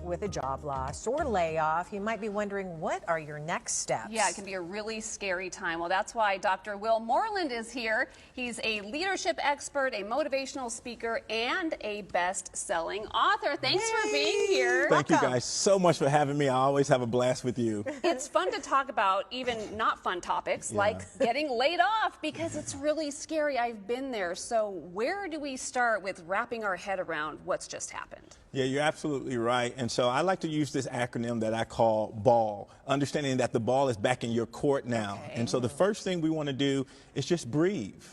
with a job loss or layoff, you might be wondering, what are your next steps? Yeah, it can be a really scary time. Well, that's why Dr. Will Moreland is here. He's a leadership expert, a motivational speaker, and a best-selling author. Thanks for being here. Thank you guys so much for having me. I always have a blast with you. It's fun to talk about even not fun topics like getting laid off, because it's really scary. I've been there. So where do we start with wrapping our head around what's just happened? Yeah, you're absolutely right. And so I like to use this acronym that I call BALL, understanding that the ball is back in your court now. Okay. And so the first thing we want to do is just breathe.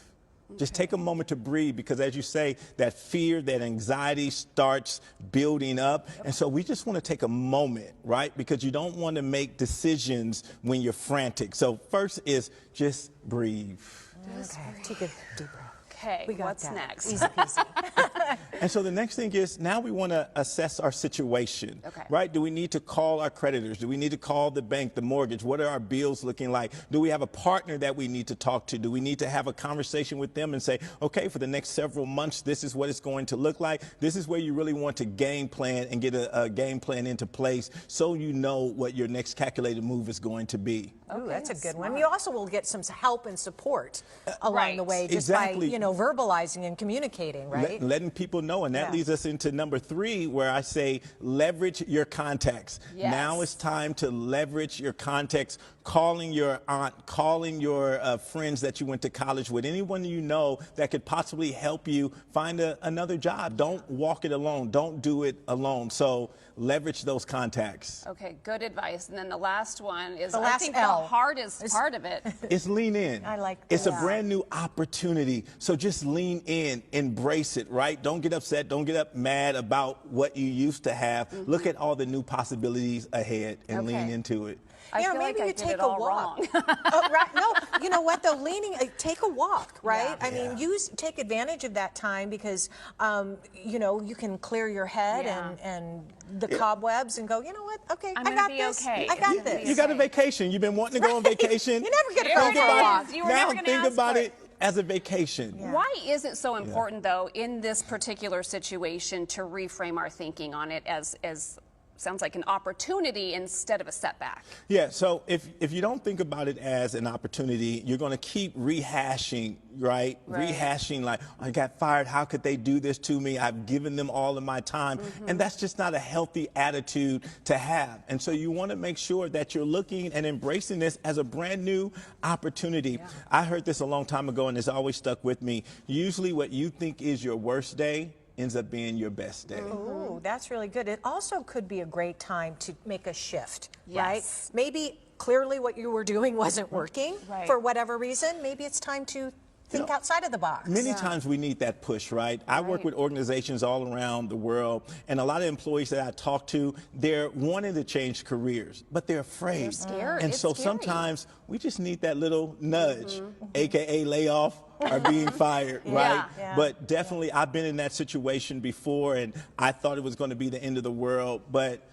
Just take a moment to breathe, because as you say, that fear, that anxiety starts building up. And so we just want to take a moment, right? Because you don't want to make decisions when you're frantic. So first is just breathe. Okay, take a deep breath. Okay, what's next? Easy peasy. And so the next thing is, now we want to assess our situation, right? Do we need to call our creditors? Do we need to call the bank, the mortgage? What are our bills looking like? Do we have a partner that we need to talk to? Do we need to have a conversation with them and say, okay, for the next several months, this is what it's going to look like. This is where you really want to game plan and get a game plan into place, so you know what your next calculated move is going to be. Oh, that's a good one. You also will get some help and support along the way, just by, verbalizing and communicating, right? Letting people know. And that leads us into number 3, where I say leverage your contacts. Yes. Now it's time to leverage your contacts, calling your aunt, calling your friends that you went to college with, anyone you know that could possibly help you find another job. Don't walk it alone. Don't do it alone. So leverage those contacts. Okay, good advice. And then the last one is, I think the hardest part of it. It's lean in. I like that. It's a brand new opportunity. So just lean in, embrace it, right? Don't get upset. Don't get up mad about what you used to have. Look at all the new possibilities ahead and lean into it. I feel maybe like you did take it a all walk. wrong. Right. No, you know what though? Take a walk, right? Yeah. I mean, take advantage of that time, because you can clear your head and the cobwebs and go, you know what? Okay, I got this. Okay. I got this. You got a vacation. You've been wanting to go on vacation. You never get to go for a walk. Now think about it as a vacation. Yeah. Why is it so important, though, in this particular situation, to reframe our thinking on it as sounds like an opportunity instead of a setback? Yeah, so if you don't think about it as an opportunity, you're going to keep rehashing, right? Rehashing like, I got fired, how could they do this to me? I've given them all of my time. And that's just not a healthy attitude to have. And so you want to make sure that you're looking and embracing this as a brand new opportunity. I heard this a long time ago, and it's always stuck with me. Usually what you think is your worst day ends up being your best day. Ooh, that's really good. It also could be a great time to make a shift, right? Maybe clearly what you were doing wasn't working for whatever reason. Maybe it's time to think outside of the box. Many times we need that push, right? I work with organizations all around the world, and a lot of employees that I talk to, they're wanting to change careers, but they're afraid. They're scared. And so sometimes we just need that little nudge, aka layoff or being fired, right? But definitely I've been in that situation before, and I thought it was going to be the end of the world, but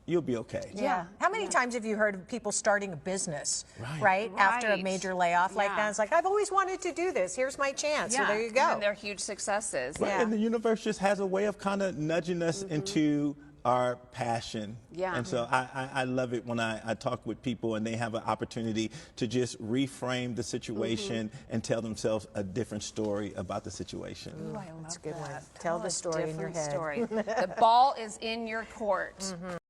you'll be okay. Yeah. How many times have you heard of people starting a business, right? After a major layoff like that? It's like, I've always wanted to do this. Here's my chance. So there you go. And they're huge successes. And the universe just has a way of kind of nudging us into our passion. And so I love it when I talk with people and they have an opportunity to just reframe the situation and tell themselves a different story about the situation. Ooh, I love That's a good one. Tell the story in your head. The ball is in your court.